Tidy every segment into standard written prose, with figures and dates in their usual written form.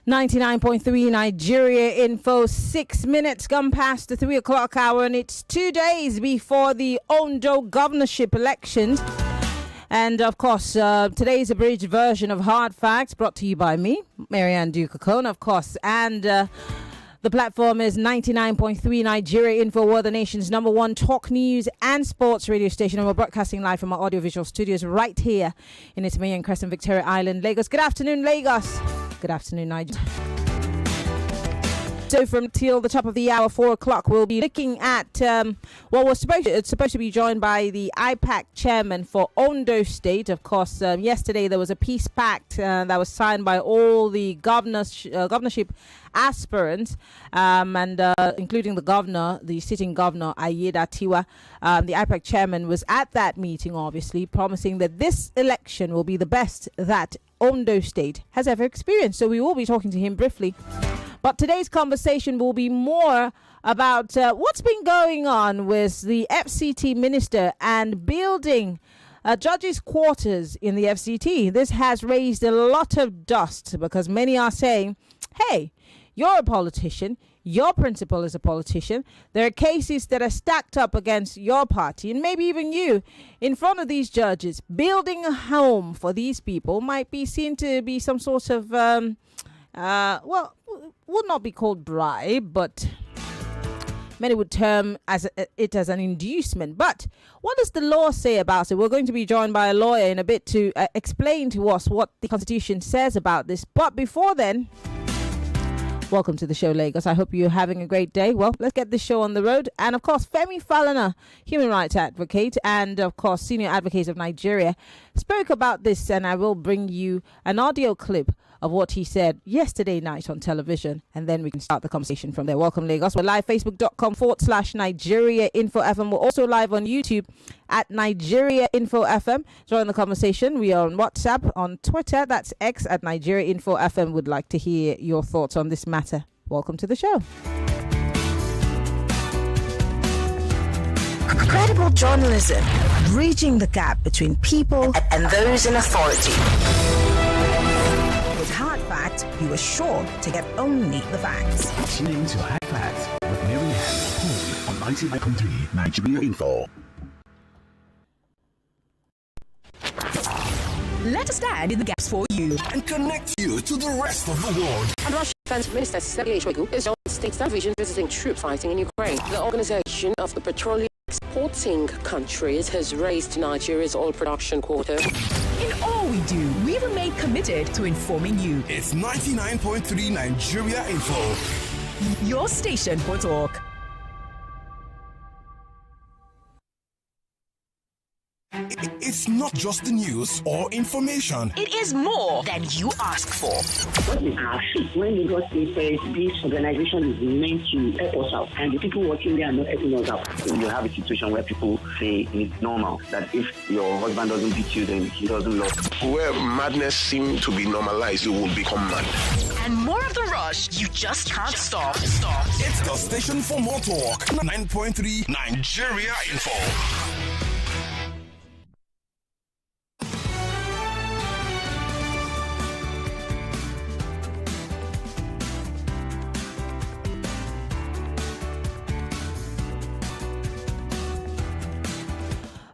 99.3 Nigeria Info, 6 minutes gone past the 3 o'clock hour, and it's 2 days before the Ondo governorship elections. And of course, today's abridged version of Hard Facts brought to you by me, Maryann Okon, of course. And the platform is 99.3 Nigeria Info, we're the nation's #1 talk news and sports radio station. And we're broadcasting live from our audiovisual studios right here in Italy and Crescent, Victoria Island, Lagos. Good afternoon, Lagos. Good afternoon, Nigeria. So from till the top of the hour, 4 o'clock, we'll be looking at it's supposed to be joined by the IPAC chairman for Ondo State. Of course, yesterday there was a peace pact that was signed by all the governorship aspirants, and including the governor, the sitting governor, Ayeda Tiwa. The IPAC chairman was at that meeting, obviously, promising that this election will be the best that Ondo State has ever experienced. So we will be talking to him briefly. But today's conversation will be more about what's been going on with the FCT minister and building judges' quarters in the FCT. This has raised a lot of dust because many are saying, hey, you're a politician. Your principal is a politician. There are cases that are stacked up against your party and maybe even you in front of these judges. Building a home for these people might be seen to be some sort of, would not be called bribe, but many would term it as an inducement. But what does the law say about it? We're going to be joined by a lawyer in a bit to explain to us what the Constitution says about this. But before then, welcome to the show, Lagos. I hope you're having a great day. Well, let's get this show on the road. And of course, Femi Falana, human rights advocate and of course, senior advocate of Nigeria, spoke about this, and I will bring you an audio clip of what he said yesterday night on television, and then we can start the conversation from there. Welcome, Lagos. We're live, facebook.com/Nigeria Info FM. We're also live on YouTube at Nigeria Info FM. Join the conversation. We are on WhatsApp, on Twitter, that's X at Nigeria Info FM. Would like to hear your thoughts on this matter. Welcome to the show. Credible journalism, bridging the gap between people and those in authority. With Hard Facts, you are sure to get only the facts. Tune in to Hard Facts with Maryann on 99.3 Nigeria Info. Let us stand in the gaps for you and connect you to the rest of the world. And Russian Defense Minister Sergei Shoigu is on state television visiting troops fighting in Ukraine. The Organization of the Petroleum Exporting Countries has raised Nigeria's oil production quota. In all we do, we remain committed to informing you. It's 99.3 Nigeria Info. Your station for talk. It's not just the news or information. It is more than you ask for. What is our fee? When Lagos State says this organization is meant to help us out, and the people working there are not helping us out. You have a situation where people say it's normal that if your husband doesn't beat you, then he doesn't love you. Where madness seems to be normalized, you will become mad. And more of the rush, you just can't stop. It's the station for more talk. 9.3 Nigeria Info.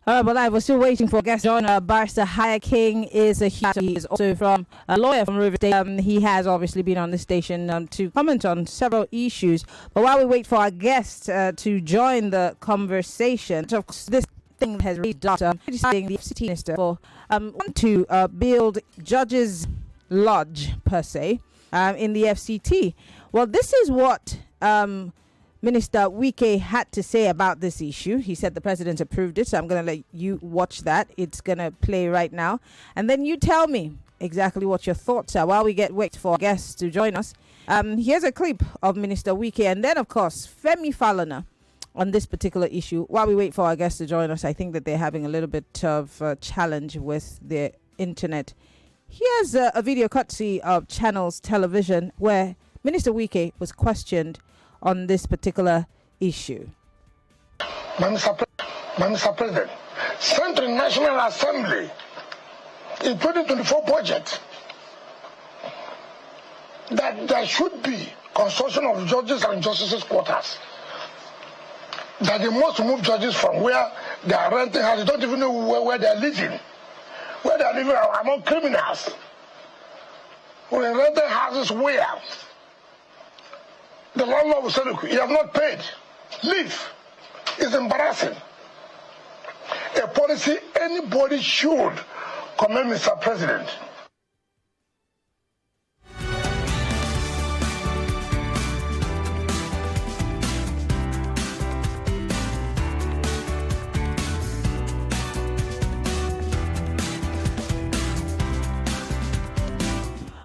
But we're still waiting for a guest joiner. Barrister King is he is also from a lawyer from River State. He has obviously been on the station to comment on several issues. But while we wait for our guest to join the conversation, of course, this thing has raised deciding the FCT minister for want to build judges' lodge per se in the FCT. Well, this is what Minister Wike had to say about this issue. He said the president approved it, so I'm going to let you watch that. It's going to play right now. And then you tell me exactly what your thoughts are while we wait for our guests to join us. Here's a clip of Minister Wike, and then, of course, Femi Falana on this particular issue. While we wait for our guests to join us, I think that they're having a little bit of a challenge with their internet. Here's a video courtesy of Channels Television where Minister Wike was questioned on this particular issue. Mr. President, Central National Assembly in 2024 budget that there should be construction of judges and justices' quarters. That they must move judges from where they are renting houses. They don't even know where they are living. Where they are living are among criminals. When they rented houses where the landlord will say, look, you have not paid. Leave. It's embarrassing. A policy anybody should commend, Mr. President.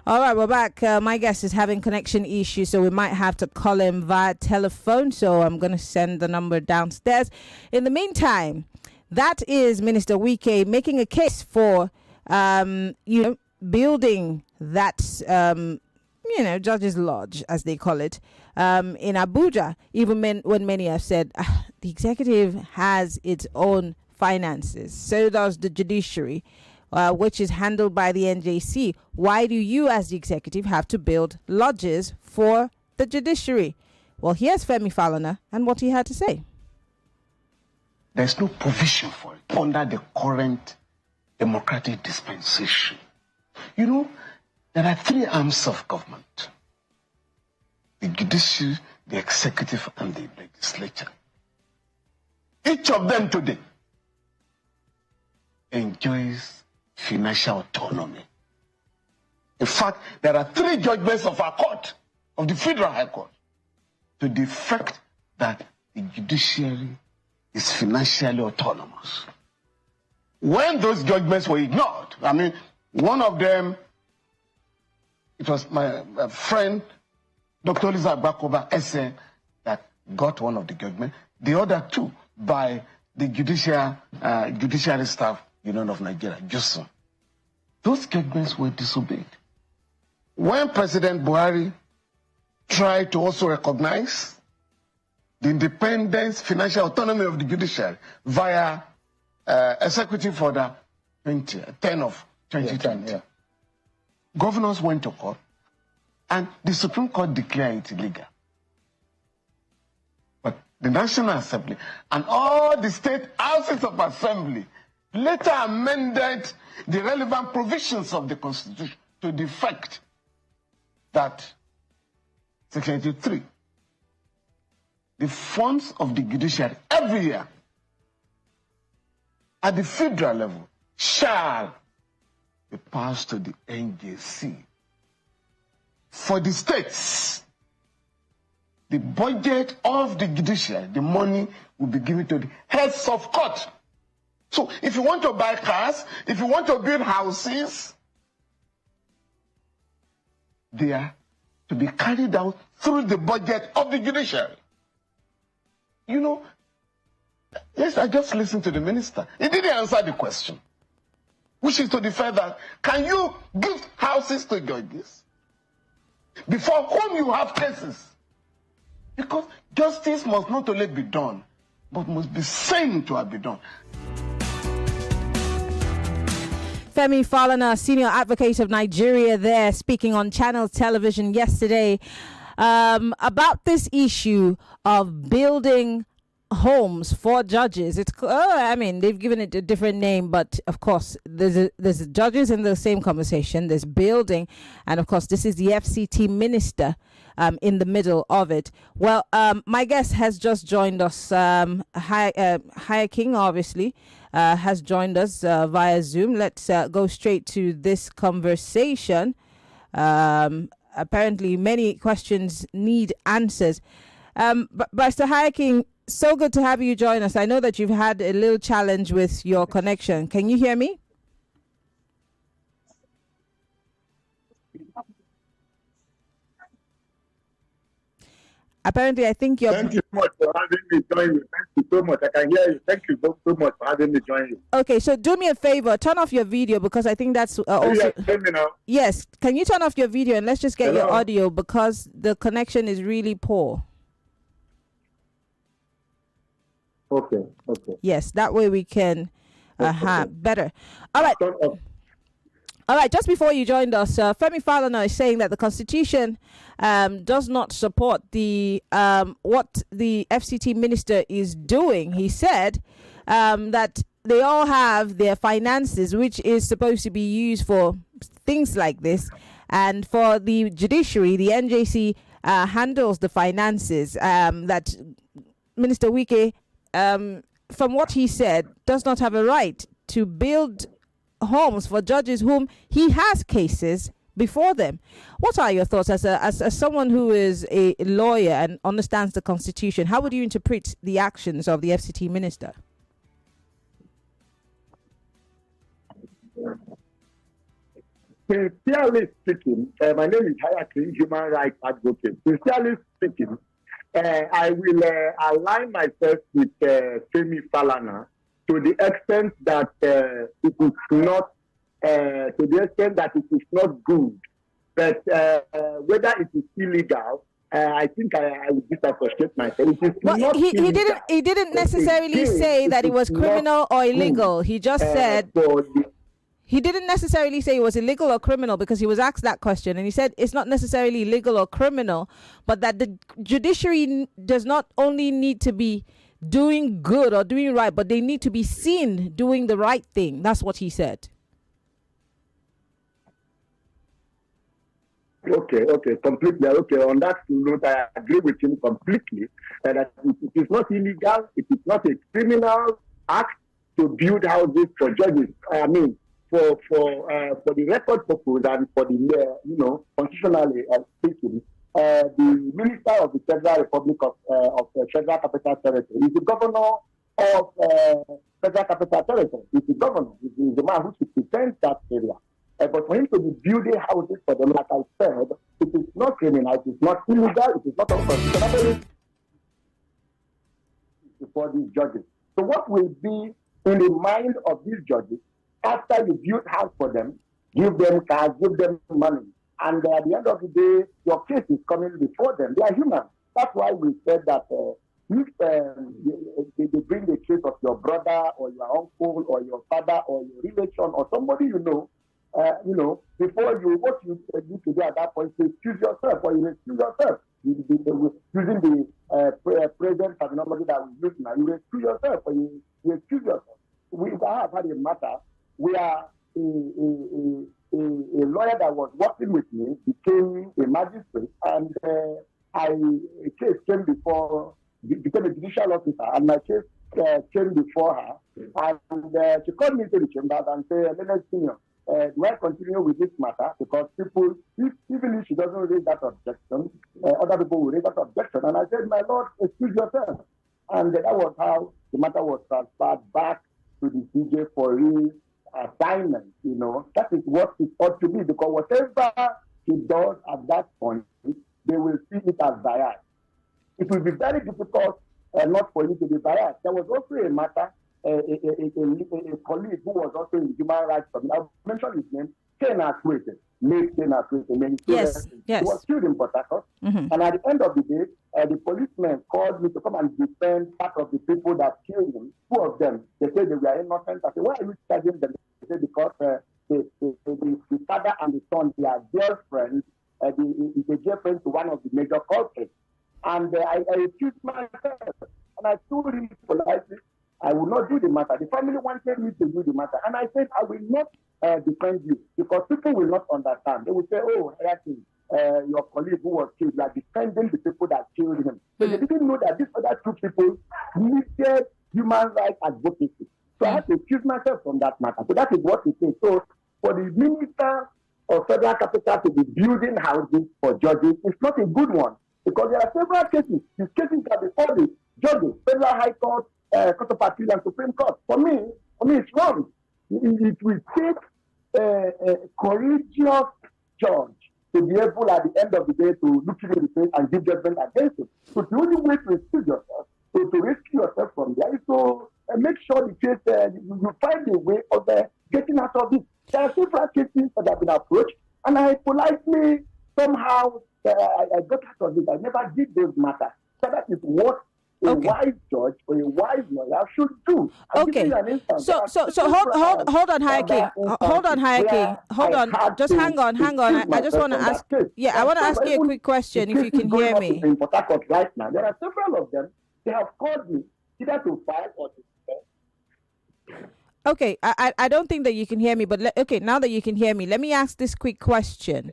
All right, we're back. My guest is having connection issues, so we might have to call him via telephone. So I'm going to send the number downstairs. In the meantime, that is Minister Wike making a case for, building that, Judges Lodge, as they call it, in Abuja, even when many have said the executive has its own finances. So does the judiciary. Which is handled by the NJC. Why do you, as the executive, have to build lodges for the judiciary? Well, here's Femi Falana and what he had to say. There's no provision for it under the current democratic dispensation. There are three arms of government: the judiciary, the executive, and the legislature. Each of them today enjoys financial autonomy. In fact, there are three judgments of our court, of the Federal High Court, to the effect that the judiciary is financially autonomous. When those judgments were ignored, one of them, it was my friend, Dr. Lisa Bakoba Esse, that got one of the judgments. The other two by the judiciary staff Union of Nigeria, Nyesom. Those judgments were disobeyed. When President Buhari tried to also recognize the independence, financial autonomy of the judiciary via Executive Order 10 of 2020, governors went to court and the Supreme Court declared it illegal. But the National Assembly and all the state houses of assembly later amended the relevant provisions of the Constitution to the effect that Section 83, the funds of the judiciary every year at the federal level shall be passed to the NJC. For the states, the budget of the judiciary, the money will be given to the heads of court. So if you want to buy cars, if you want to build houses, they are to be carried out through the budget of the judiciary. Yes, I just listened to the minister. He didn't answer the question, which is to the fact that, can you give houses to judges before whom you have cases? Because justice must not only be done, but must be seen to have been done. Femi Falana, senior advocate of Nigeria, there speaking on Channel Television yesterday about this issue of building homes for judges. They've given it a different name, but of course there's judges in the same conversation. There's building, and of course this is the FCT minister in the middle of it. Well, my guest has just joined us. Haya King, obviously, has joined us via Zoom. Let's go straight to this conversation. Apparently, many questions need answers. Barrister Haya King, so good to have you join us. I know that you've had a little challenge with your connection. Can you hear me? Apparently, I think you're... Thank you so much for having me join you. Thank you so much. I can hear you. Thank you so much for having me join you. Okay, so do me a favor. Turn off your video, because I think that's also... Hear me now? Yes. Can you turn off your video and let's just get your audio, because the connection is really poor. Okay. Yes, that way we can better. All right. All right, just before you joined us, Femi Falana is saying that the Constitution does not support the what the FCT minister is doing. He said that they all have their finances, which is supposed to be used for things like this. And for the judiciary, the NJC handles the finances. That Minister Wike, from what he said, does not have a right to build homes for judges whom he has cases before them. What are your thoughts as someone who is a lawyer and understands the Constitution? How would you interpret the actions of the FCT minister? Sincerely speaking, my name is Hayakin, human rights advocate. Sincerely speaking, I will align myself with Femi Falana to the extent that it is not good. But whether it is illegal, I think I would disassociate myself. He didn't necessarily say that it was criminal or illegal. He just said he didn't necessarily say it was illegal or criminal, because he was asked that question and he said it's not necessarily illegal or criminal, but that the judiciary does not only need to be doing good or doing right, but they need to be seen doing the right thing. That's what he said. Okay, completely. Okay, on that note, I agree with him completely. That it is not illegal, it is not a criminal act to build houses for judges. I mean, for the record purpose and for the constitutionally speaking, the Minister of the Federal Republic of Federal Capital Territory is the governor of Federal Capital Territory. He's the governor. He's the man who should defend that area. But for him to be building houses for them, like I said, it is not criminal, it is not illegal, it is not unconstitutional for these judges. So what will be in the mind of these judges after you build house for them, give them cars, give them money, and at the end of the day, your case is coming before them. They are human. That's why we said that if they bring the case of your brother or your uncle or your father or your relation or somebody before what you need to do at that point is excuse yourself or you excuse yourself. Using the present terminology that we use now, you excuse yourself or you excuse yourself. We have had a matter where a lawyer that was working with me became a magistrate, and a case came became a judicial officer, and my case came before her, and she called me to the chamber and said, "Leonard Senior, do I continue with this matter? Because people, even if she doesn't raise that objection, other people will raise that objection." And I said, "My lord, excuse yourself." And that was how the matter was transferred back to the CJ for reassignment. That is what it ought to be, because whatever he does at that point, they will see it as bias. It will be very difficult not for you to be biased. There was also a matter, a colleague who was also in human rights committee. I'll mention his name, Ken Akwete. Yes. He was killed in Port Harcourt. Mm-hmm. And at the end of the day, the policemen called me to come and defend part of the people that killed him. Two of them, they said they were innocent. I said, "Why are you charging them?" They said, "Because the father and the son, they are girlfriends. The girlfriend to one of the major culprits." And I accused myself. And I told him politely, I will not do the matter. The family wanted me to do the matter. And I said, I will not defend you, because people will not understand. They will say, "Oh, your colleague who was killed, you are defending the people that killed him." But they didn't know that these other two people needed human rights advocacy. So I had to excuse myself from that matter. So that is what it is. So for the Minister of Federal Capital to be building houses for judges, it's not a good one, because there are several cases. These cases are before the judges, Federal High Court, Court of Appeal, and Supreme Court. For me, it's wrong. It will take a courageous judge to be able, at the end of the day, to look into the face and give judgment against it. So the only way to excuse yourself, to rescue yourself from there, is to make sure the case, you find a way of getting out of it. There are several cases that have been approached, and I politely, somehow, I got out of it. I never did those matters. So that is what a wise judge or a wise lawyer should do. Okay. So hold on, Higher King. Hold on, Higher King. Hold on. Just hang on. I just want to ask. Yeah, I want to ask you a quick question if you can hear me. In Port Harcourt right now, there are several of them. They have called me either to file or to sell. Okay, I don't think that you can hear me, but now that you can hear me, let me ask this quick question.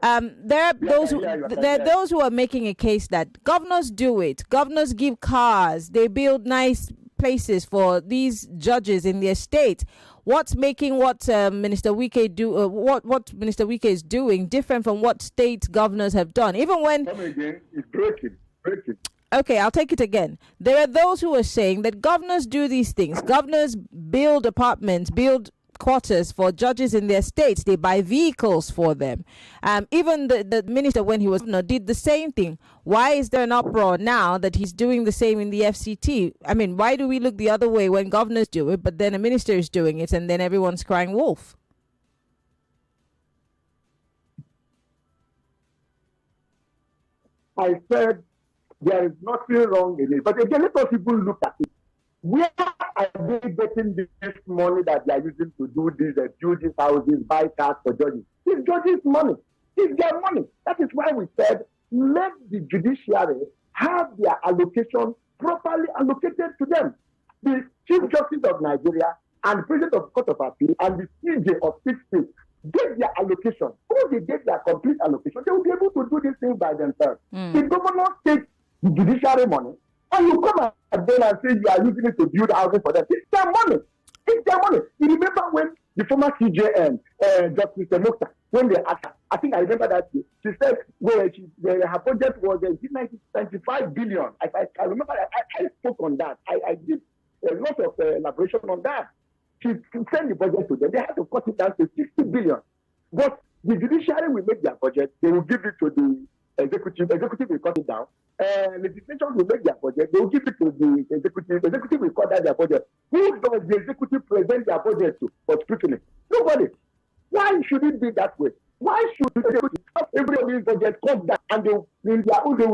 There are those who are making a case that governors do it. Governors give cars. They build nice places for these judges in their state. What's making what Minister Wike what Minister Wike is doing different from what state governors have done? Even when come again, it's breaking. Okay, I'll take it again. There are those who are saying that governors do these things. Governors build apartments, build quarters for judges in their states. They buy vehicles for them. Even the minister, when he was did the same thing. Why is there an uproar now that he's doing the same in the FCT? I mean, why do we look the other way when governors do it, but then a minister is doing it and then everyone's crying wolf? I said there is nothing wrong in it. But again, let us even look at it. Where are they getting this money that they are using to do this, build these houses, buy cars for judges? It's judges' money. It's their money. That is why we said, let the judiciary have their allocation properly allocated to them. The Chief Justice of Nigeria and the President of the Court of Appeal and the CJ of 6 states get their allocation. Once they get their complete allocation, they will be able to do these things by themselves. The governor takes the judiciary money, and you come and then and say you are using it to build houses for them. It's their money. It's their money. You remember when the former CJN, Justice Mokta, when they asked her, I think I remember that she said her budget was 95 billion. I remember I spoke on that. I did a lot of elaboration on that. She sent the budget to them. They had to cut it down to 60 billion. But the judiciary will make their budget. They will give it to the executive. Executive will cut it down. Legislation will make their budget. They will give it to the executive. Executive will cut down their budget. Who does the executive present their budget to for scrutiny? Nobody. Why should it be that way? Why should everybody's budget cut down and they will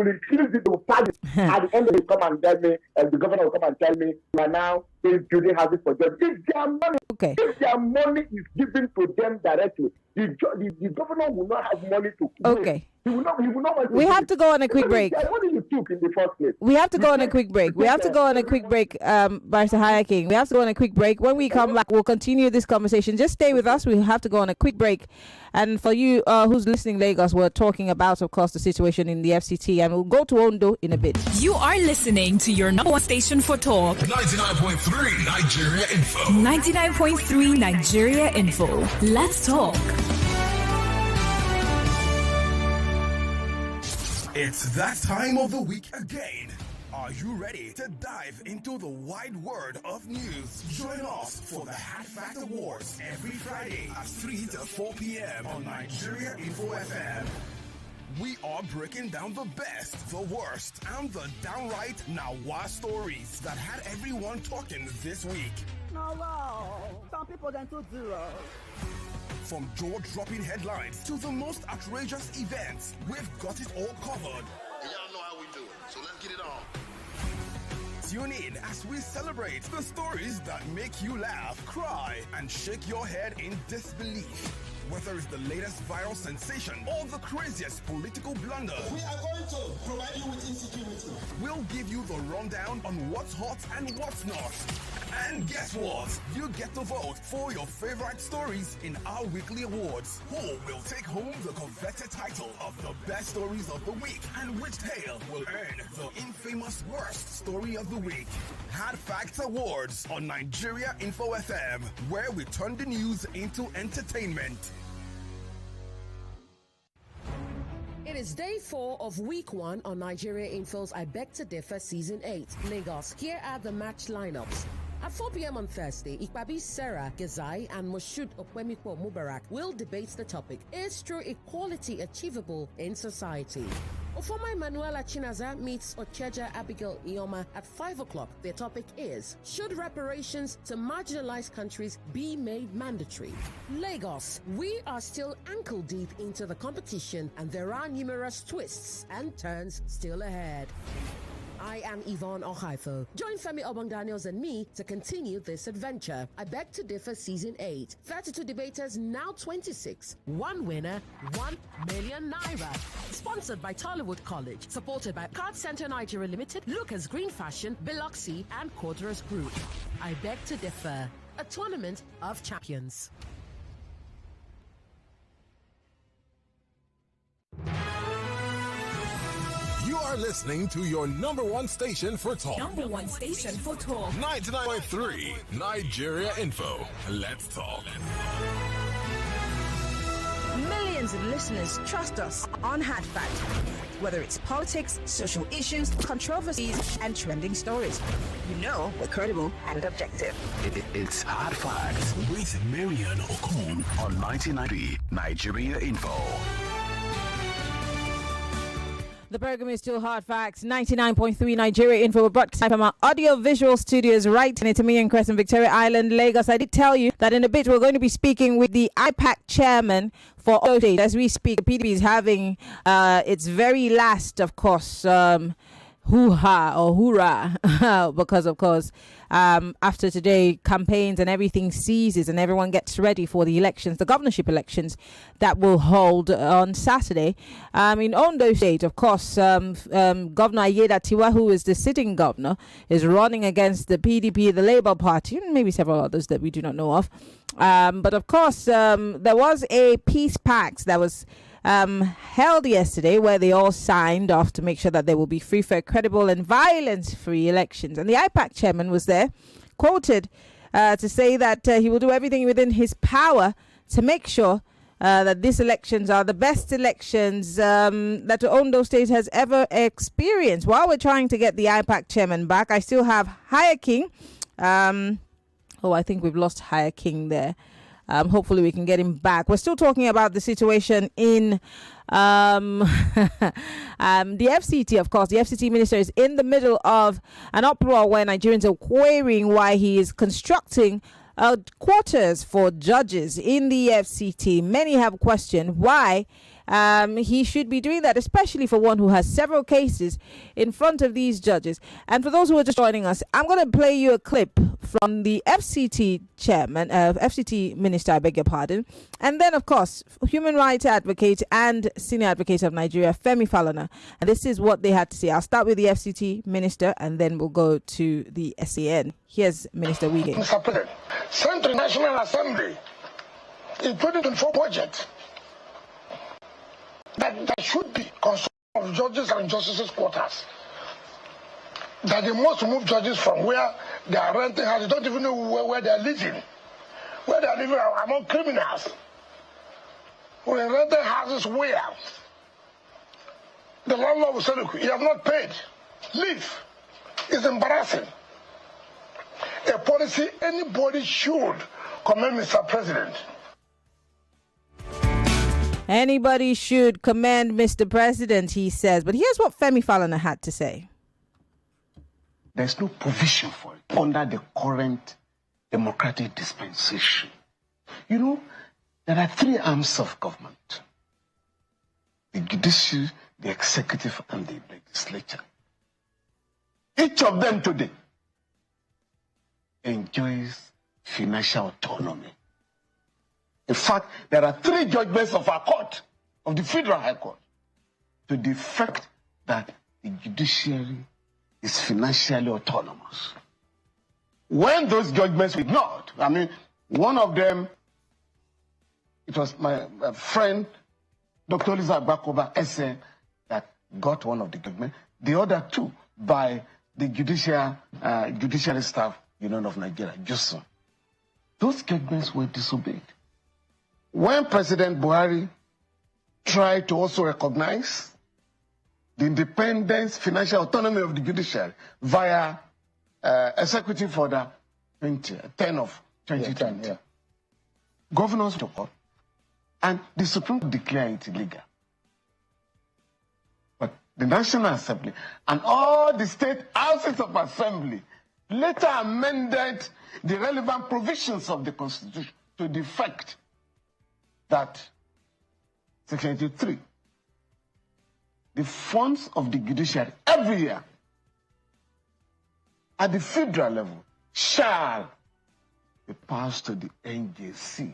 increase it, they will pass it. At the end, they come and tell me, the governor will come and tell me, we are now building houses for judges. It's their money. Okay. If their money is given to them directly, the governor will not have money to okay. He will not want to we have to go on a quick break. What did you took in the first place? We have to go on a quick break. Barrister Higher King. We have to go on a quick break. When we come back, we'll continue this conversation. Just stay with us. We have to go on a quick break. And for you who's listening, Lagos, we're talking about, of course, the situation in the FCT, and we'll go to Ondo in a bit. You are listening to your number one station for talk. 99.3 Nigeria Info. 99.3 Nigeria Info. Let's talk. It's that time of the week again. Are you ready to dive into the wide world of news? Join us for the Hat Fact Awards every Friday at 3 to 4 p.m. on Nigeria Info FM. We are breaking down the best, the worst, and the downright Nawa stories that had everyone talking this week. No, wow. Some people then to zero. From jaw-dropping headlines to the most outrageous events, we've got it all covered. And y'all know how we do it, so let's get it on. Tune in as we celebrate the stories that make you laugh, cry, and shake your head in disbelief. Whether it's the latest viral sensation or the craziest political blunder, we are going to provide you with insecurity. We'll give you the rundown on what's hot and what's not. And guess what? You get to vote for your favorite stories in our weekly awards. Who will take home the coveted title of the best stories of the week, and which tale will earn the infamous worst story of the week? Hat Facts Awards on Nigeria Info FM, where we turn the news into entertainment. It is day 4 of week 1 on Nigeria Info's I Beg to Differ Season 8, Lagos. Here are the match lineups. At 4 p.m. on Thursday, Ikpabi Sarah Gezai and Moshood Okwemikpo Mubarak will debate the topic, is true equality achievable in society? Ofoma Emmanuel Chinaza meets Ocheja Abigail Ioma at 5 o'clock. Their topic is, should reparations to marginalized countries be made mandatory? Lagos, we are still ankle deep into the competition and there are numerous twists and turns still ahead. I am Yvonne Ohaifo. Join Femi Obong-Daniels and me to continue this adventure. I Beg to Differ Season 8. 32 debaters, now 26. One winner, 1 million naira. Sponsored by Tollywood College. Supported by Card Center Nigeria Limited, Lucas Green Fashion, Biloxi, and Quarterers Group. I Beg to Differ. A tournament of champions. You are listening to your number one station for talk. Number one station for talk. 99.3 Nigeria Info. Let's talk. Millions of listeners trust us on Hard Fact. Whether it's politics, social issues, controversies, and trending stories, you know we're credible and objective. It's Hard Facts with Maryann Okon on 99.3 Nigeria Info. The program is still Hard Facts, 99.3 Nigeria Info. We're broadcasting from our audio-visual studios right in Itamian Crescent, Victoria Island, Lagos. I did tell you that in a bit we're going to be speaking with the IPAC chairman for all states. As we speak, the PDP is having its very last, of course, hoo-ha or hoorah, because, of course, after today, campaigns and everything ceases and everyone gets ready for the elections, the governorship elections that will hold on Saturday. In Ondo State, of course, Governor Ayedatiwa, who is the sitting governor, is running against the PDP, the Labour Party, and maybe several others that we do not know of. But, of course, there was a peace pact that was held yesterday where they all signed off to make sure that there will be free, fair, credible and violence-free elections. And the IPAC chairman was there, quoted to say that he will do everything within his power to make sure that these elections are the best elections that Ondo State has ever experienced. While we're trying to get the IPAC chairman back, I still have Higher King. I think we've lost Higher King there. Hopefully we can get him back. We're still talking about the situation in the FCT, of course. The FCT minister is in the middle of an uproar where Nigerians are querying why he is constructing quarters for judges in the FCT. Many have questioned why he should be doing that, especially for one who has several cases in front of these judges. And for those who are just joining us, I'm going to play you a clip from the FCT chairman, FCT minister, I beg your pardon. And then, of course, human rights advocate and senior advocate of Nigeria, Femi Falana. And this is what they had to say. I'll start with the FCT minister and then we'll go to the SAN. Here's Minister Wike. Mr. President, sent to the National Assembly in 2024 budget that there should be construction of judges and justices' quarters. That they must move judges from where they are renting houses. They don't even know where they are living. Where they are living among criminals. When they rented houses where the landlord will say, look, you have not paid. Leave. It's embarrassing. A policy anybody should commend, Mr. President. Anybody should commend Mr. President, he says. But here's what Femi Falana had to say. There's no provision for it under the current democratic dispensation. You know, there are three arms of government: the judiciary, the executive, and the legislature. Each of them today enjoys financial autonomy. In fact, there are three judgments of our court, of the Federal High Court, to the effect that the judiciary is financially autonomous. When those judgments were ignored, one of them, it was my friend, Dr. Lisa Bakoba Ese, that got one of the judgments. The other two by the Judiciary Staff Union of Nigeria, Nyesom. Those judgments were disobeyed. When President Buhari tried to also recognize the independence, financial autonomy of the judiciary via executive order 10 of 2020, governors took up, and the Supreme Court declared it illegal. But the National Assembly and all the state houses of assembly later amended the relevant provisions of the Constitution to the effect that Section 83, the funds of the judiciary every year at the federal level shall be passed to the NJC.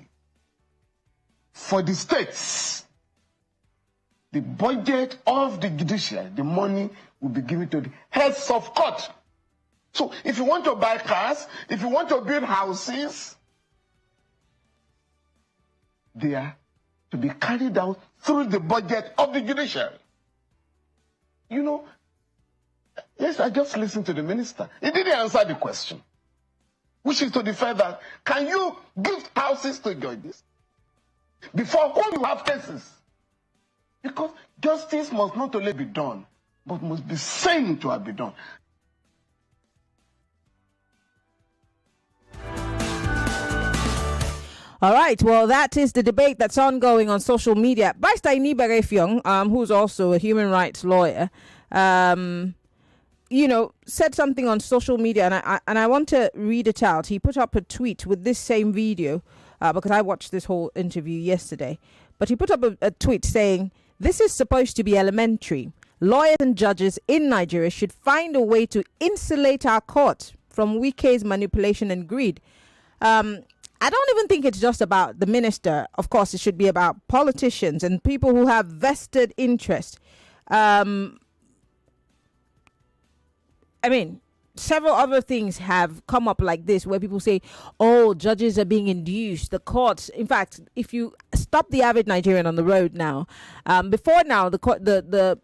For the states, the budget of the judiciary, the money will be given to the heads of court. So if you want to buy cars, if you want to build houses, they are to be carried out through the budget of the judiciary. You know, yes, I just listened to the minister. He didn't answer the question, which is to the fact that can you give houses to judges before whom you have cases? Because justice must not only be done, but must be seen to have been done. All right, well, that is the debate that's ongoing on social media. Barrister Inibere Fiong, who's also a human rights lawyer, said something on social media, and I want to read it out. He put up a tweet with this same video, because I watched this whole interview yesterday. But he put up a tweet saying, "This is supposed to be elementary. Lawyers and judges in Nigeria should find a way to insulate our court from Wike's manipulation and greed." I don't even think it's just about the minister. Of course, it should be about politicians and people who have vested interest. Several other things have come up like this where people say, oh, judges are being induced. The courts, in fact, if you stop the average Nigerian on the road now, before now, the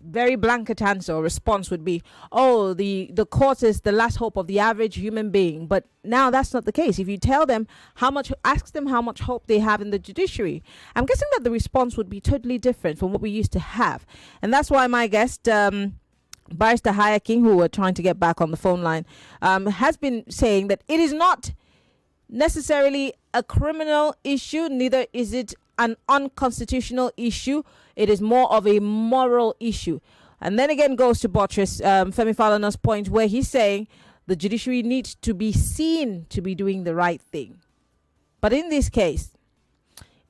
very blanket answer or response would be, oh, the court is the last hope of the average human being. But now that's not the case. If you tell them ask them how much hope they have in the judiciary, I'm guessing that the response would be totally different from what we used to have. And that's why my guest, Barrister King, who we're trying to get back on the phone line, has been saying that it is not necessarily a criminal issue, neither is it an unconstitutional issue. It is more of a moral issue. And then again goes to buttress Femi Falana's point where he's saying the judiciary needs to be seen to be doing the right thing. But in this case,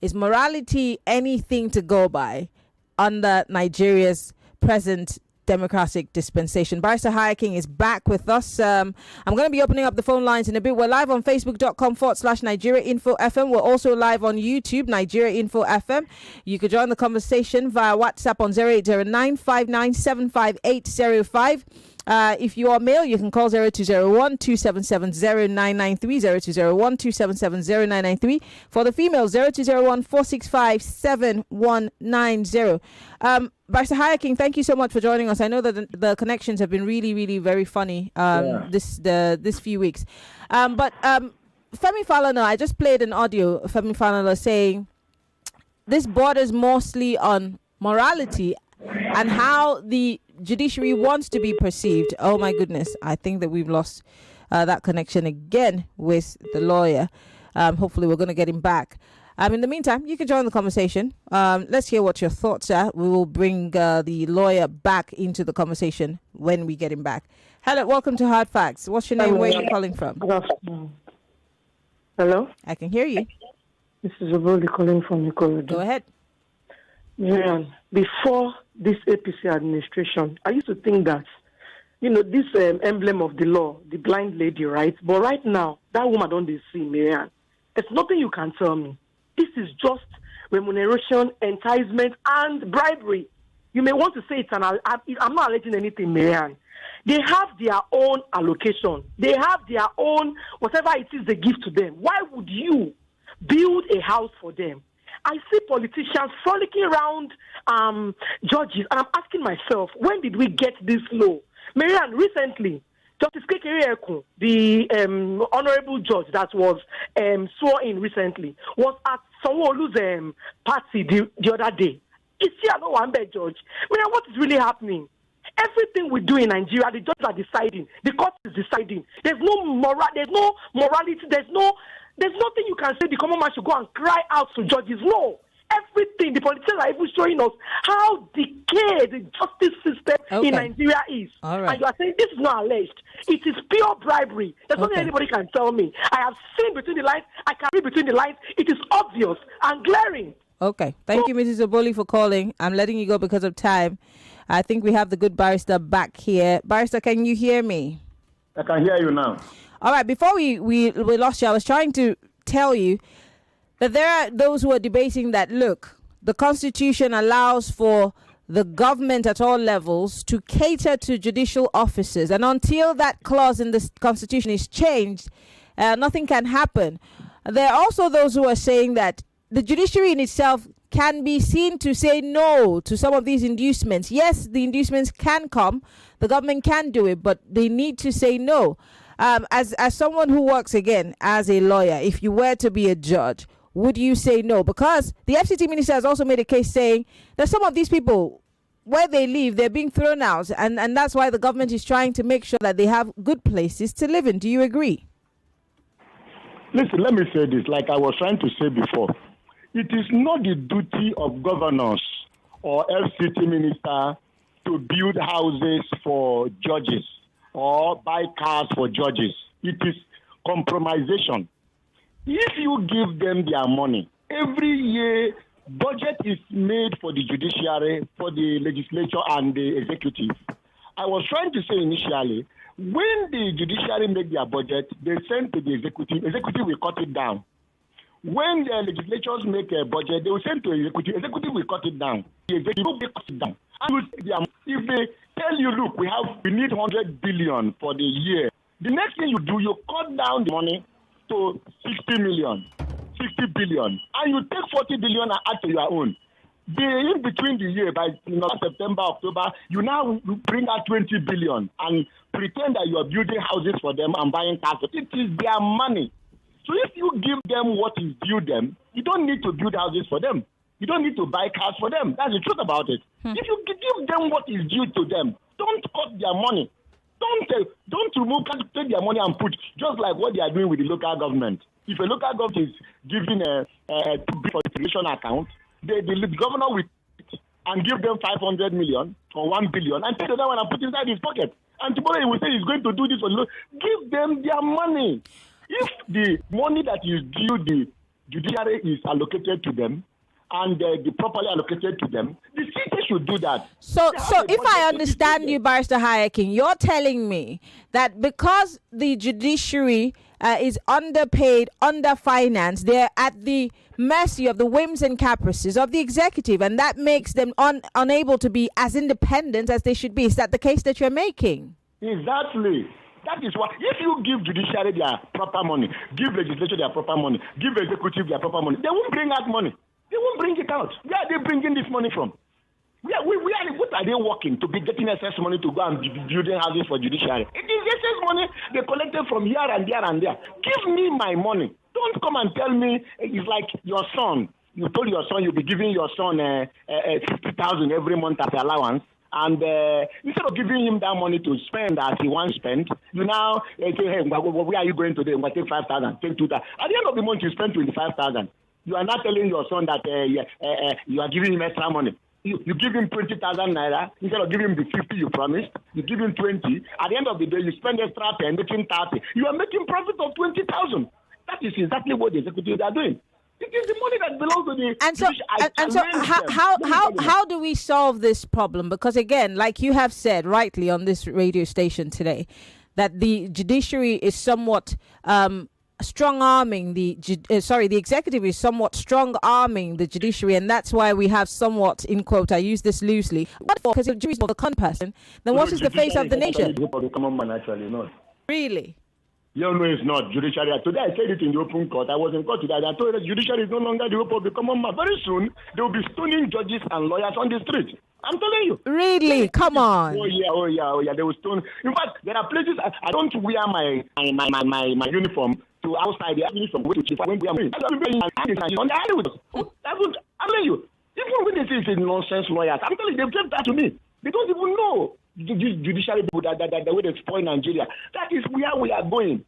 is morality anything to go by under Nigeria's present democratic dispensation? Barrister King is back with us. I'm going to be opening up the phone lines in a bit. We're live on facebook.com/Nigeria Info FM. We're also live on YouTube, Nigeria Info FM. You could join the conversation via WhatsApp on 0809-5975805. If you are male, you can call 0201-277-0993, 0201-277-0993. For the female, 0201-465-7190. Barrister King, thank you so much for joining us. I know that the connections have been really, really very funny this few weeks. But Femi Falana, I just played an audio of Femi Falana saying this borders mostly on morality and how the judiciary wants to be perceived. Oh my goodness, I think that we've lost that connection again with the lawyer. Hopefully we're going to get him back. In the meantime, you can join the conversation. Let's hear what your thoughts are. We will bring the lawyer back into the conversation when we get him back. Hello, welcome to Hard Facts. What's your name? Where are you calling from? Hello? I can hear you. This is Oboli calling from Ikorodu. Go ahead. Maryann, before this APC administration, I used to think that, this emblem of the law, the blind lady, right? But right now, that woman don't see, Maryann. There's nothing you can tell me. This is just remuneration, enticement, and bribery. You may want to say it's I'm not alleging anything, Maryann. They have their own allocation. They have their own, whatever it is they give to them. Why would you build a house for them? I see politicians frolicking around judges, and I'm asking myself, when did we get this low? Maryann, recently, Justice Kekere, the honorable judge that was sworn in recently, was at Sanwo-Olu's party the other day. Is he a one-bed judge? Maryann, what is really happening? Everything we do in Nigeria, the judges are deciding. The court is deciding. There's no morality. There's nothing you can say the common man should go and cry out to judges. No. Everything, the politicians are even showing us how decayed the justice system in Nigeria is. All right. And you are saying this is not alleged. It is pure bribery. There's nothing anybody can tell me. I have seen between the lines. I can read between the lines. It is obvious and glaring. Okay. Thank you, Mrs. Oboli, for calling. I'm letting you go because of time. I think we have the good barrister back here. Barrister, can you hear me? I can hear you now. All right, before we lost you, I was trying to tell you that there are those who are debating that, look, the Constitution allows for the government at all levels to cater to judicial officers. And until that clause in the Constitution is changed, nothing can happen. There are also those who are saying that the judiciary in itself can be seen to say no to some of these inducements. Yes, the inducements can come. The government can do it, but they need to say no. As someone who works, again, as a lawyer, if you were to be a judge, would you say no? Because the FCT minister has also made a case saying that some of these people, where they live, they're being thrown out. And that's why the government is trying to make sure that they have good places to live in. Do you agree? Listen, let me say this, like I was trying to say before. It is not the duty of governors or FCT minister to build houses for judges or buy cars for judges. It is compromisation. If you give them their money, every year budget is made for the judiciary, for the legislature and the executive. I was trying to say initially, when the judiciary make their budget, they send to the executive. Executive will cut it down. When the legislatures make a budget, they will send to executive. Executive will cut it down. The executive will cut it down. And if they tell you, look, we need 100 billion for the year, the next thing you do, you cut down the money to 60 billion, and you take 40 billion and add to your own. In between the year, by September, October, you now bring out 20 billion and pretend that you are building houses for them and buying cars. It is their money. So if you give them what is due them, you don't need to build houses for them. You don't need to buy cars for them. That's the truth about it. If you give them what is due to them, don't cut their money. Don't take their money and put, just like what they are doing with the local government. If a local government is giving a for the account, the governor will and give them 500 million or 1 billion and take the other one and put inside his pocket. And tomorrow he will say he's going to do this for the give them their money. If the money that is due the judiciary is allocated to them and the properly allocated to them, the city should do that. So if I understand you, Barrister Hayakin, you're telling me that because the judiciary is underpaid, underfinanced, they're at the mercy of the whims and caprices of the executive, and that makes them unable to be as independent as they should be. Is that the case that you're making? Exactly. That is why, if you give judiciary their proper money, give legislature their proper money, give executive their proper money, they won't bring out money. They won't bring it out. Where are they bringing this money from? What are they working to be getting excess money to go and be building houses for judiciary? It is excess money they collected from here and there and there. Give me my money. Don't come and tell me it's like your son. You told your son you'll be giving your son 50,000 every month as allowance. And instead of giving him that money to spend as he wants spent, you now say, hey, where are you going today? We'll take 5,000, take 2,000. At the end of the month, you spend 25,000. You are not telling your son that you are giving him extra money. You give him 20,000 naira. Instead of giving him the 50 you promised, you give him 20. At the end of the day, you spend extra 10, making 30. You are making profit of 20,000. That is exactly what the executives are doing. It is the money that belongs to the... And so how do we solve this problem? Because again, like you have said rightly on this radio station today, that the judiciary is somewhat strong-arming the executive is somewhat strong-arming the judiciary, and that's why we have somewhat, in quote, I use this loosely, but because the jury is for the common person, then what is the face of the nation? The common man, actually, not. Really? No, it's not. Judiciary. Today I said it in the open court. I was in court today. I told you that judiciary is no longer the hope of the common man. Very soon, they will be stoning judges and lawyers on the street. I'm telling you. Really? Come on. Oh yeah. They will stone. In fact, there are places I don't wear my uniform to outside the uniform when we are moving. On the highway with us. I'm telling you. Even when they say it's a nonsense lawyers, I'm telling you, they've said that to me. They don't even know. These judiciary people that the way they spoil Nigeria. That is where we are going.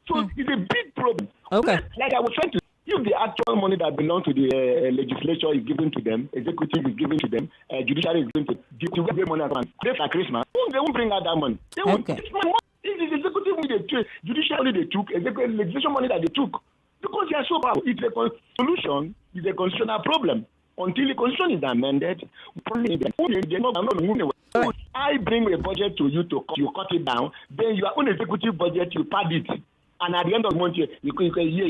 So it's a big problem. Okay. Like I was trying to, if the actual money that belongs to the legislature is given to them, executive is given to them, judiciary is given to them, money around. For Christmas, they won't bring out that money. They won't. Okay. It's my money. It's executive money they took, judiciary they took, legislation money that they took. Because they are so powerful. It's a solution, it's a constitutional problem. Until the constitution is amended, Right. I bring a budget to you you cut it down, then your own executive budget, you pad it. And at the end of the month, you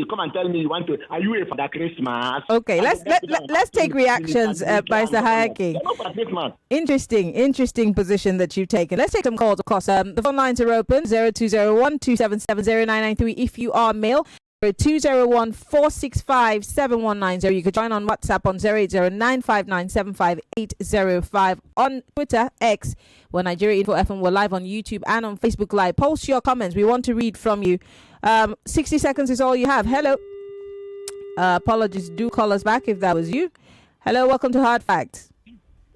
come and tell me you want to. Are you for that Christmas? Okay, let's take reactions by Hayake. Interesting position that you've taken. Let's take some calls. Of course, the phone lines are open: 0201-277-0993. If you are male, 201-465-7190. You could join on WhatsApp on 080-959-75805. On Twitter, X, where Nigeria Info FM. We're live on YouTube and on Facebook Live. Post your comments. We want to read from you. 60 seconds is all you have. Hello. Apologies. Do call us back if that was you. Hello. Welcome to Hard Facts.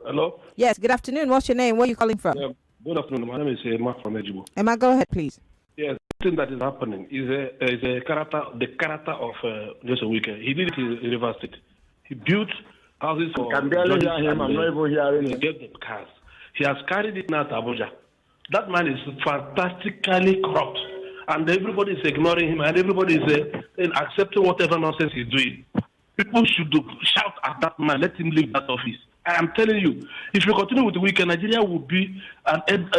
Hello. Yes. Good afternoon. What's your name? Where are you calling from? Good afternoon. My name is Emma from Ejibo. Emma, go ahead, please. Yes. The thing that is happening is the character of Nyesom Wike. He did it in River State. He built houses for. I can barely hear him. I'm not even hearing him. Get the cars. He has carried it now to Abuja. That man is fantastically corrupt. And everybody is ignoring him, and everybody is accepting whatever nonsense he's doing. People should shout at that man, let him leave that office. I am telling you, if you continue with the weekend, Nigeria will be an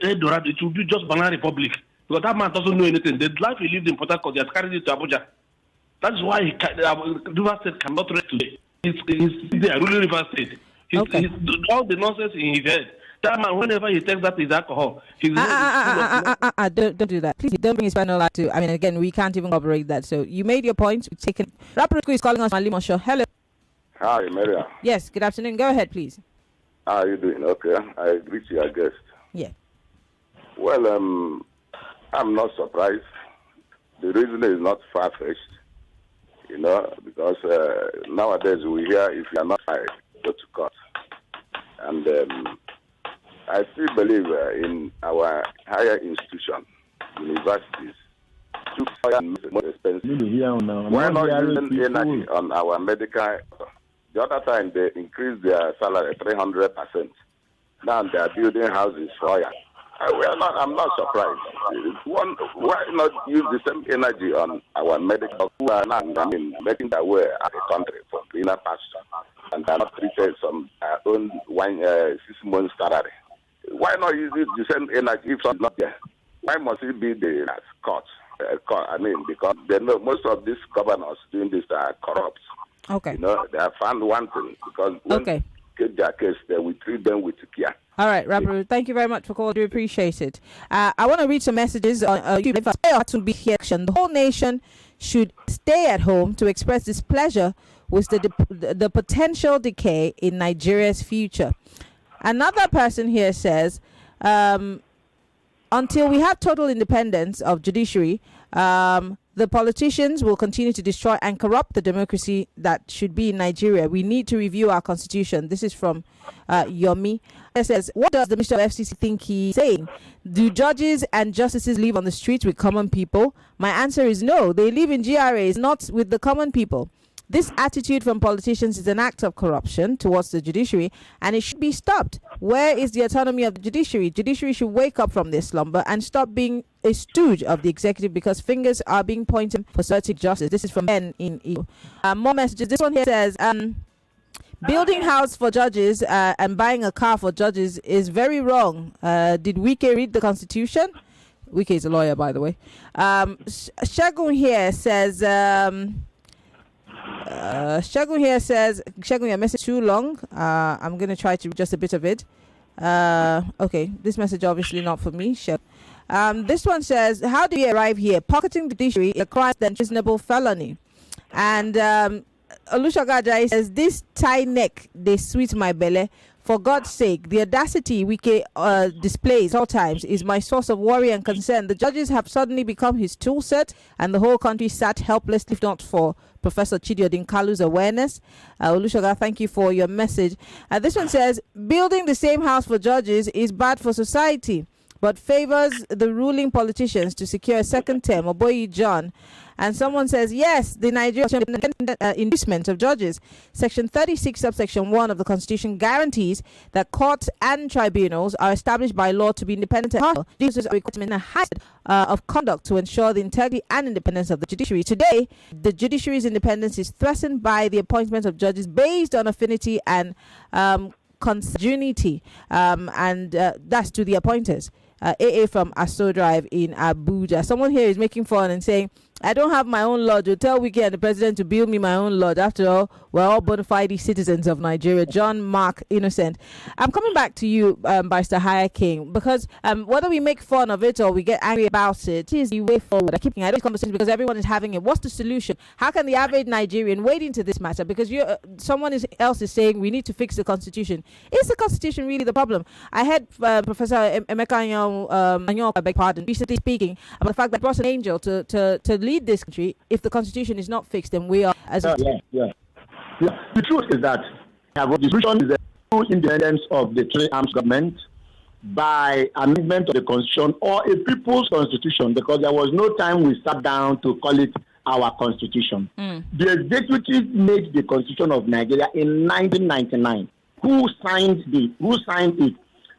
Eldorado. It will be just Banana Republic. Because that man doesn't know anything. The life he lived in Port Harcourt, he has carried it to Abuja. That is why River State cannot rest today. He's there, ruling River State. All the nonsense in his head. That man, whenever he takes that, his alcohol. Don't do that. Please don't bring his panel out to. I mean, again, we can't even corroborate that. So you made your point. Taken. Rapper is calling us from Limosho. Hello. Hi, Maryann. Yes. Good afternoon. Go ahead, please. How are you doing? Okay. I greet your guest. Yeah. Well, I'm not surprised. The reason is not far-fetched, because nowadays we hear if you are not hired, go to court. And I still believe in our higher institution, universities, more expensive. Why not using energy on our medical? The other time they increased their salary 300%. Now they are building houses for you. I'm not surprised. Why not use the same energy on our medical who are now, making their way at the country for greener pasture and are not treated some own 6 months salary? Why not use it the same energy if it's not there? Why must it be the court? Because they know most of these governors doing this are corrupt. Okay. They have found one thing because when they get their case, they will treat them with care. All right, Rapper, thank you very much for calling. We appreciate it. I want to read some messages on YouTube. To be here, the whole nation should stay at home to express displeasure with the potential decay in Nigeria's future. Another person here says, until we have total independence of judiciary, the politicians will continue to destroy and corrupt the democracy that should be in Nigeria. We need to review our constitution. This is from Yomi. It says, what does the Minister of FCC think he's saying? Do judges and justices live on the streets with common people? My answer is no. They live in GRAs, not with the common people. This attitude from politicians is an act of corruption towards the judiciary, and it should be stopped. Where is the autonomy of the judiciary? Judiciary should wake up from their slumber and stop being a stooge of the executive because fingers are being pointed for certain justice. This is from Ben in EU. More messages. This one here says, building house for judges and buying a car for judges is very wrong. Did Wike read the Constitution? Wike is a lawyer, by the way. Shagun here says... Shagun, your message too long. I'm going to try to read just a bit of it. Okay, this message obviously not for me. This one says, how do you arrive here? Pocketing the judiciary, a crime than treasonable felony. And Olushagajai says, this tie neck, they sweet my belly. For God's sake, the audacity Wike displays all times is my source of worry and concern. The judges have suddenly become his tool set, and the whole country sat helpless, if not for Professor Chidiodin Kalu's awareness. Olushoga, thank you for your message. This one says, building the same house for judges is bad for society, but favors the ruling politicians to secure a second term. Oboyi John. And someone says, yes, the Nigerian inducement of judges. Section 36, subsection 1 of the Constitution guarantees that courts and tribunals are established by law to be independent and these are requirements a high of conduct to ensure the integrity and independence of the judiciary. Today, the judiciary's independence is threatened by the appointment of judges based on affinity and consanguinity, and that's to the appointers. AA from Aso Drive in Abuja. Someone here is making fun and saying, I don't have my own lodge. You tell Wike and the president to build me my own lodge. After all, we're all bona fide citizens of Nigeria. John Mark Innocent. I'm coming back to you, Barrister King, because whether we make fun of it or we get angry about it, is the way forward. I keep this conversation because everyone is having it. What's the solution? How can the average Nigerian wade into this matter? Because someone else is saying we need to fix the constitution. Is the constitution really the problem? I had Professor Emeka Maryann, I beg pardon, recently speaking about the fact that brought an angel to lead this country. If the constitution is not fixed, then we are as The truth is that the constitution is the true independence of the three arms government by amendment of the constitution or a people's constitution, because there was no time we sat down to call it our constitution. The executive made the constitution of Nigeria in 1999. Who signed it?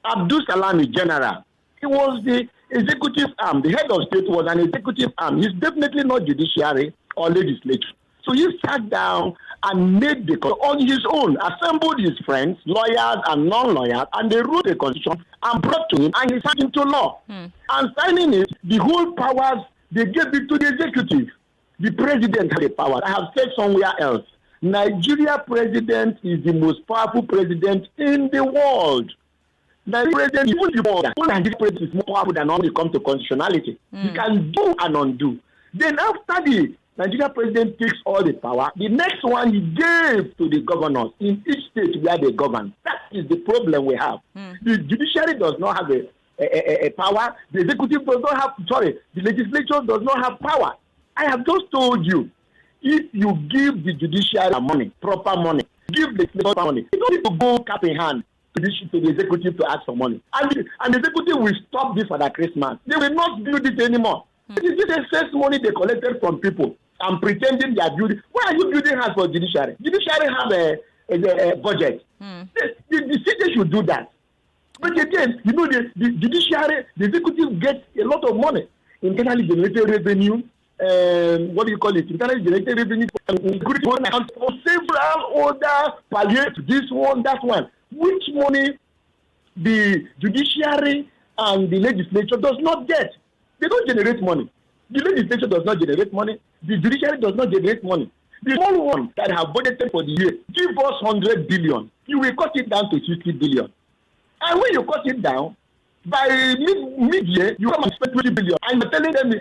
Abdul Salam General. He was the executive arm. The head of state was an executive arm. He's definitely not judiciary or legislature. So he sat down and made on his own, assembled his friends, lawyers and non-lawyers, and they wrote a constitution and brought to him, and he signed into law. And signing it, the whole powers, they gave it to the executive. The president had the power. I have said somewhere else, Nigeria president is the most powerful president in the world. The president, even the president is more powerful than when it comes to constitutionality. He can do and undo. Then after the Nigeria president takes all the power, the next one he gave to the governors in each state where they govern. That is the problem we have. The judiciary does not have a power. The executive does not have, the legislature does not have power. I have just told you, if you give the judiciary money, proper money, give the legislature money, you don't need to go cap in hand to the executive to ask for money. And the executive will stop this for the Christmas. They will not build it anymore. It is just excess money they collected from people and pretending they are building. Why are you building house for judiciary? Judiciary have a budget. The city should do that. But again, you know, the judiciary, the executive gets a lot of money. Internally generated revenue, what do you call it? Internally generated revenue for several other palliative, this one, that one. Which money the judiciary and the legislature does not get. They don't generate money. The legislature does not generate money. The judiciary does not generate money. The small one that have budgeted for the year, give us 100 billion. You will cut it down to 50 billion. And when you cut it down, by mid-year, you come and spend 20 billion. And you're telling them,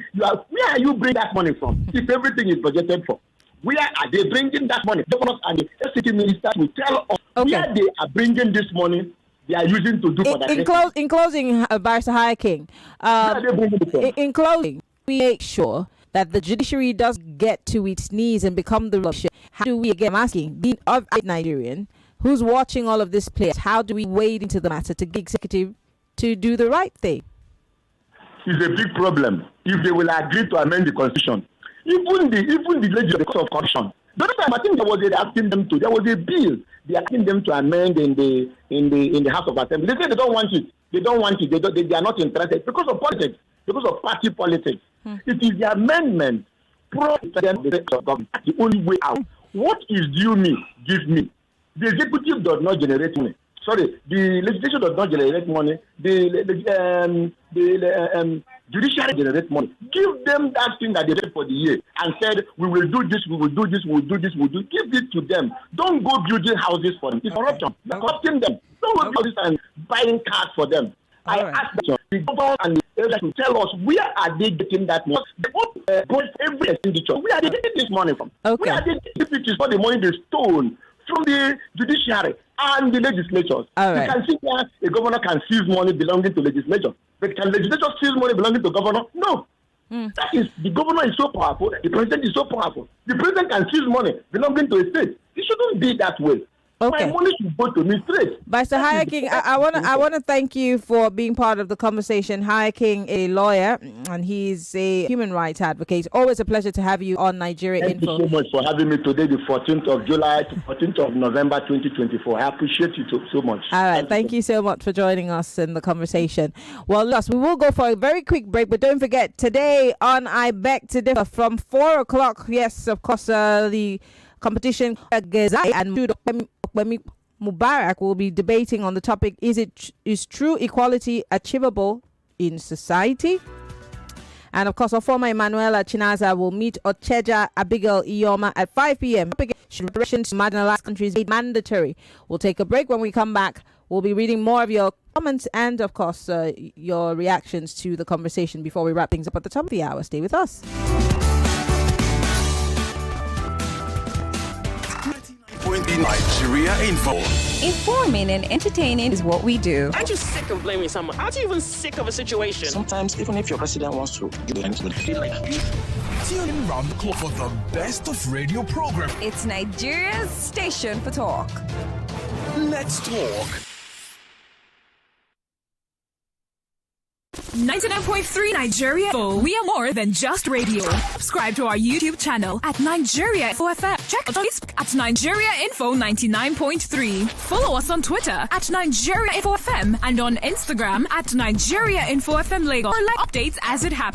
where are you bringing that money from if everything is budgeted for? Where are they bringing that money? Governors and the SCT ministers will tell us where they are bringing this money they are using to do for that. In closing, Barrister King, in closing, we make sure that the judiciary does get to its knees and become the rulership. How do we, again, I'm asking, being of a Nigerian who's watching all of this play, how do we wade into the matter to get executive to do the right thing? It's a big problem if they will agree to amend the constitution. Even the legislature, because of corruption. The other time, I think there was a bill they asking them to amend in the House of Assembly. They say they don't want it. They are not interested because of politics, because of party politics. It is the amendment pro-president of government. That's the only way out. What is due me, give me. The executive does not generate money. Sorry, the legislation does not generate money. The judiciary generates money. Give them that thing that they did for the year and said, we will do this, we will do this, we will do this, we will do. Give it to them. Don't go building houses for them. It's corruption. You're corrupting them. Don't go building and buying cars for them. I asked them, the government and the elders to tell us, where are they getting that money? They want every expenditure. Where are they getting this money from? Where are they getting it for the money they stole from the judiciary and the legislatures? You can see where a governor can seize money belonging to legislature. But can legislature seize money belonging to governor? No. That is, the governor is so powerful, the president is so powerful. The president can seize money belonging to a state. It shouldn't be that way. My money should go to me straight. Barrister King, I want to thank you for being part of the conversation. King, a lawyer, and he's a human rights advocate. Always a pleasure to have you on Nigeria Info. Thank you so much for having me today, the 14th of July to 14th of November 2024. I appreciate you so much. All right, thank you so much for joining us in the conversation. Well, Lost, we will go for a very quick break, but don't forget, today on I Beg to Differ from 4 o'clock, yes, of course, the competition and Mubarak will be debating on the topic, is true equality achievable in society? And of course, our former Emanuela Chinaza will meet Ocheja Abigail Iyoma at 5 p.m. Should reparations to marginalized countries be mandatory? We'll take a break. When we come back, we'll be reading more of your comments and, of course, your reactions to the conversation before we wrap things up at the top of the hour. Stay with us. Nigeria Info. Informing and entertaining is what we do. Aren't you sick of blaming someone? Aren't you even sick of a situation? Sometimes, even if your president wants to, you don't feel like that. Tune in round the clock for the best of radio program. It's Nigeria's station for talk. Let's talk. 99.3 Nigeria Info. We are more than just radio. Subscribe to our YouTube channel at Nigeria Info FM. Check out Facebook at Nigeria Info 99.3. Follow us on Twitter at Nigeria Info FM and on Instagram at Nigeria Info FM Lagos for live updates as it happens.